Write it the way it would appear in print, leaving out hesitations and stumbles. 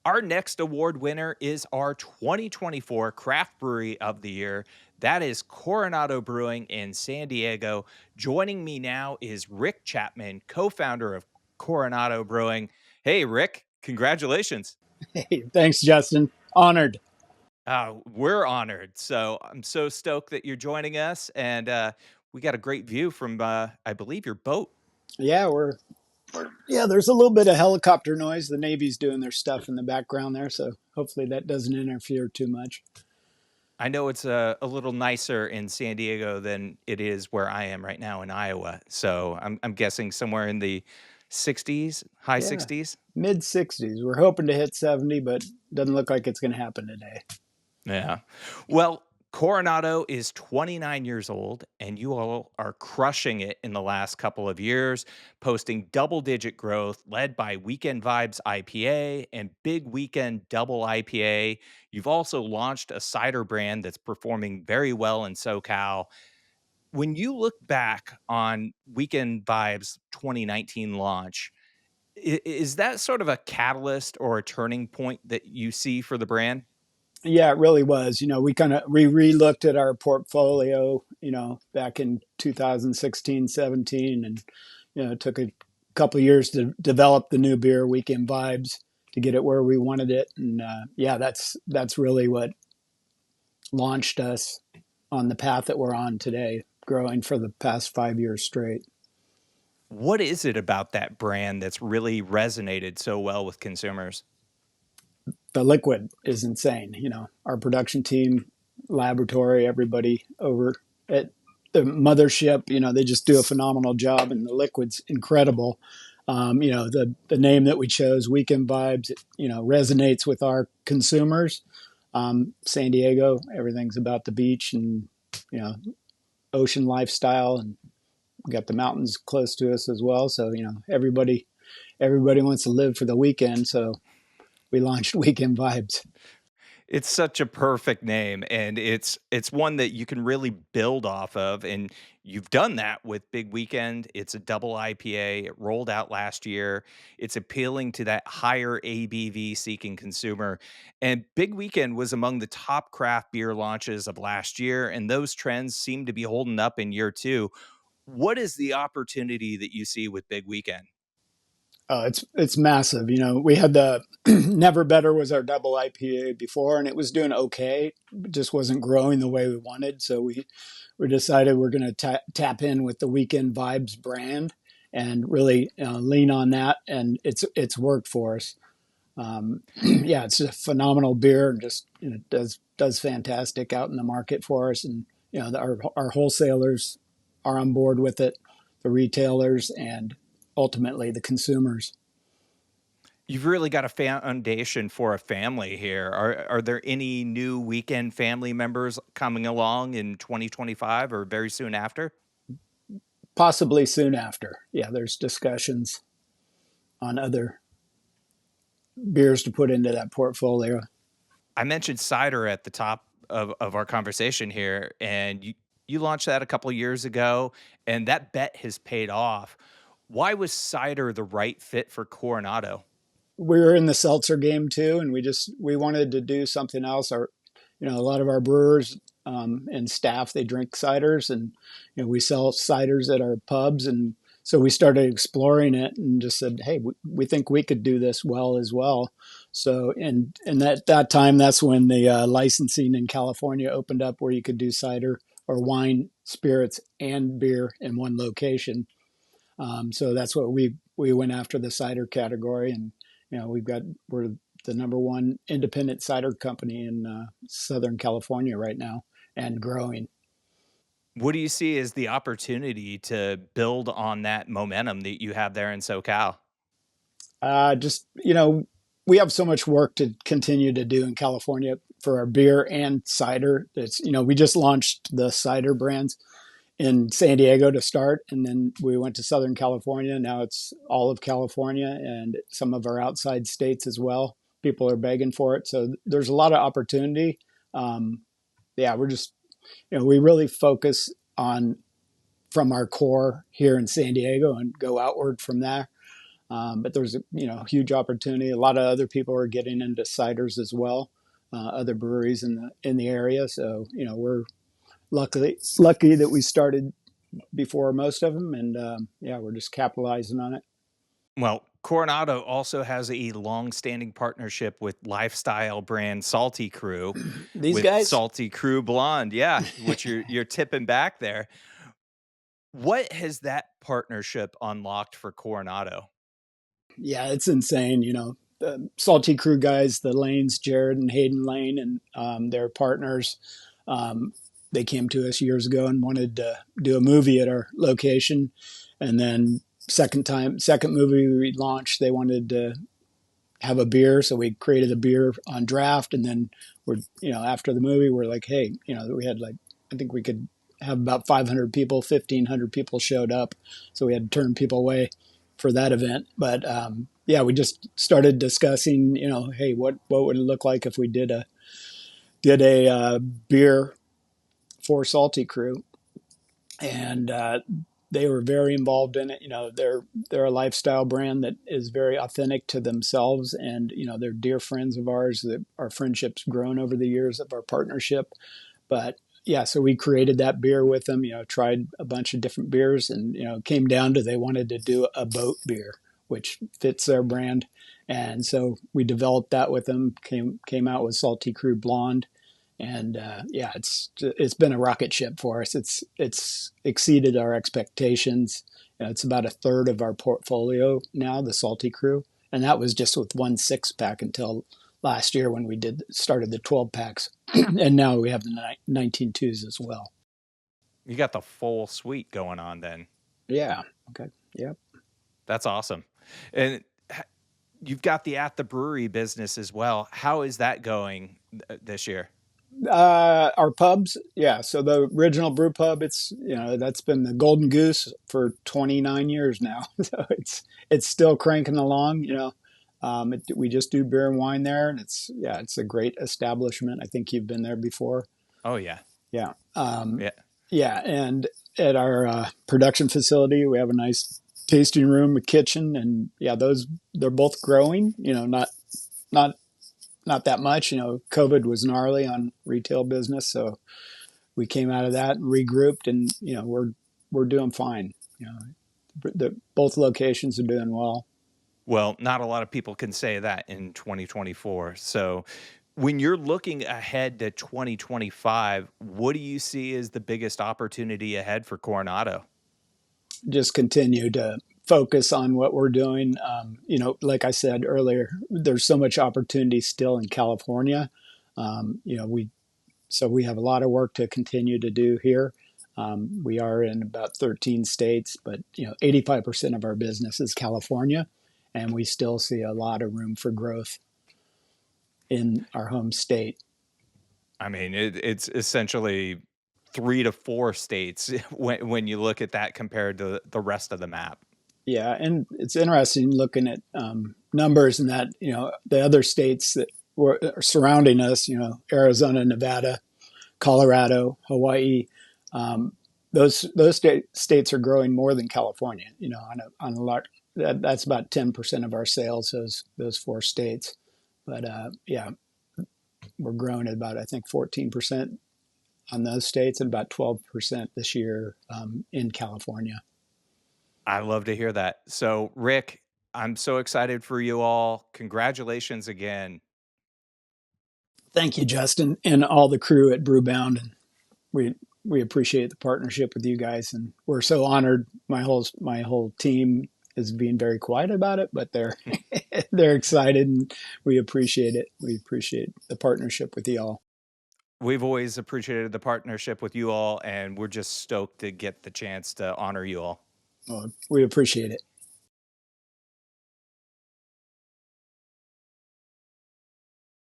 Our next award winner is our 2024 Craft Brewery of the Year. That is Coronado Brewing in San Diego. Joining me now is Rick Chapman, co founder of Coronado Brewing. Hey, Rick, congratulations. Hey, thanks, Justin. Honored. We're honored. So I'm so stoked that you're joining us. And we got a great view from, I believe, your boat. Yeah, there's a little bit of helicopter noise. The Navy's doing their stuff in the background there, so hopefully that doesn't interfere too much. I know it's a little nicer in San Diego than it is where I am right now in Iowa. So I'm guessing somewhere in the 60s, high Yeah, 60s. mid 60s. We're hoping to hit 70, but doesn't look like it's going to happen today. Yeah. Well, Coronado is 29 years old, and you all are crushing it in the last couple of years, posting double digit growth led by Weekend Vibes IPA and Big Weekend Double IPA. You've also launched a cider brand that's performing very well in SoCal. When you look back on Weekend Vibes 2019 launch, is that sort of a catalyst or a turning point that you see for the brand? Yeah, it really was. We re-looked at our portfolio, back in 2016, 17, and it took a couple years to develop the new beer, Weekend Vibes, to get it where we wanted it. And yeah, that's really what launched us on the path that we're on today, growing for the past 5 years straight. What is it about that brand that's really resonated so well with consumers? The liquid is insane. Our production team, laboratory, everybody over at the mothership, they just do a phenomenal job, and the liquid's incredible. The name that we chose, Weekend Vibes, resonates with our consumers. San Diego, everything's about the beach and you know ocean lifestyle, and we got the mountains close to us as well. So everybody wants to live for the weekend. So we launched Weekend Vibes. It's such a perfect name, and it's one that you can really build off of, and you've done that with Big Weekend. It's a double IPA. It rolled out last year. It's appealing to that higher ABV seeking consumer. And Big Weekend was among the top craft beer launches of last year, and those trends seem to be holding up in year two. What is the opportunity that you see with Big Weekend? It's massive. We had the Never Better was our double IPA before, and it was doing okay, but just wasn't growing the way we wanted. So we decided we're going to tap in with the Weekend Vibes brand and really lean on that, and it's worked for us. Yeah, it's a phenomenal beer, and just does fantastic out in the market for us, and our wholesalers are on board with it, the retailers, and ultimately the consumers. You've really got a foundation for a family here. Are there any new weekend family members coming along in 2025 or very soon after? Possibly soon after. Yeah, there's discussions on other beers to put into that portfolio. I mentioned cider at the top of our conversation here, and you launched that a couple of years ago, and that bet has paid off. Why was cider the right fit for Coronado? We were in the seltzer game too, and we wanted to do something else. A lot of our brewers and staff, they drink ciders, and we sell ciders at our pubs, and so we started exploring it and just said, hey, we think we could do this well as well. So and that time, that's when the licensing in California opened up, where you could do cider or wine, spirits, and beer in one location. So that's what we went after, the cider category, and we're the number one independent cider company in Southern California right now, and growing. What do you see as the opportunity to build on that momentum that you have there in SoCal? Just we have so much work to continue to do in California for our beer and cider. It's we just launched the cider brands in San Diego to start, and then we went to Southern California. Now it's all of California and some of our outside states as well. People are begging for it, so there's a lot of opportunity. Yeah, we're just we really focus on from our core here in San Diego and go outward from there. But there's a huge opportunity. A lot of other people are getting into ciders as well, other breweries in the area. So we're lucky that we started before most of them, and yeah, we're just capitalizing on it. Well, Coronado also has a long-standing partnership with lifestyle brand Salty Crew, These with guys, Salty Crew Blonde, yeah, which you're tipping back there. What has that partnership unlocked for Coronado? yeah, it's insane. The Salty Crew guys, the Lanes, Jared and Hayden Lane, and their partners. Um, they came to us years ago and wanted to do a movie at our location, and then second movie we launched, they wanted to have a beer, so we created a beer on draft, and then we're after the movie we're like, hey, we had like I think we could have about 500 people, 1,500 people showed up, so we had to turn people away for that event. But yeah, we just started discussing, hey, what would it look like if we did a beer for Salty Crew, and they were very involved in it. They're a lifestyle brand that is very authentic to themselves, and they're dear friends of ours. That our friendship's grown over the years of our partnership. But yeah, so we created that beer with them. Tried a bunch of different beers, and came down to they wanted to do a boat beer, which fits their brand, and so we developed that with them. Came out with Salty Crew Blonde, and yeah, it's been a rocket ship for us. It's exceeded our expectations. It's about a third of our portfolio now, the Salty Crew, and that was just with one 6-pack until last year when we started the 12 packs, and now we have the 19.2s as well. You got the full suite going on then. Yeah. Okay. Yep. That's awesome. And you've got the at the brewery business as well. How is that going this year? Our pubs, yeah. So the original brew pub, it's that's been the Golden Goose for 29 years now. So it's still cranking along. We just do beer and wine there, and it's a great establishment. I think you've been there before. Oh yeah. Yeah, Yeah. yeah. And at our production facility, we have a nice tasting room, a kitchen, and yeah, they're both growing. Not not that much. COVID was gnarly on retail business, so we came out of that and regrouped, and we're doing fine. Both locations are doing well. Well, not a lot of people can say that in 2024. So, when you're looking ahead to 2025, what do you see as the biggest opportunity ahead for Coronado? Just continue to focus on what we're doing. Like I said earlier, there's so much opportunity still in California. We have a lot of work to continue to do here. We are in about 13 states, but 85% of our business is California, and we still see a lot of room for growth in our home state. I mean, it's essentially 3 to 4 states when you look at that compared to the rest of the map. Yeah, and it's interesting looking at numbers and that the other states that are surrounding us, Arizona, Nevada, Colorado, Hawaii. Um, those states are growing more than California. On a large, that's about 10% of our sales. Those four states, but yeah, we're growing at about I think 14% on those states and about 12% this year in California. I love to hear that. So, Rick, I'm so excited for you all. Congratulations again. Thank you, Justin, and all the crew at Brewbound, and we we appreciate the partnership with you guys, and we're so honored. My whole team is being very quiet about it, but they're they're excited, and we appreciate it. We appreciate the partnership with y'all. We've always appreciated the partnership with you all, and we're just stoked to get the chance to honor you all. Well, we appreciate it.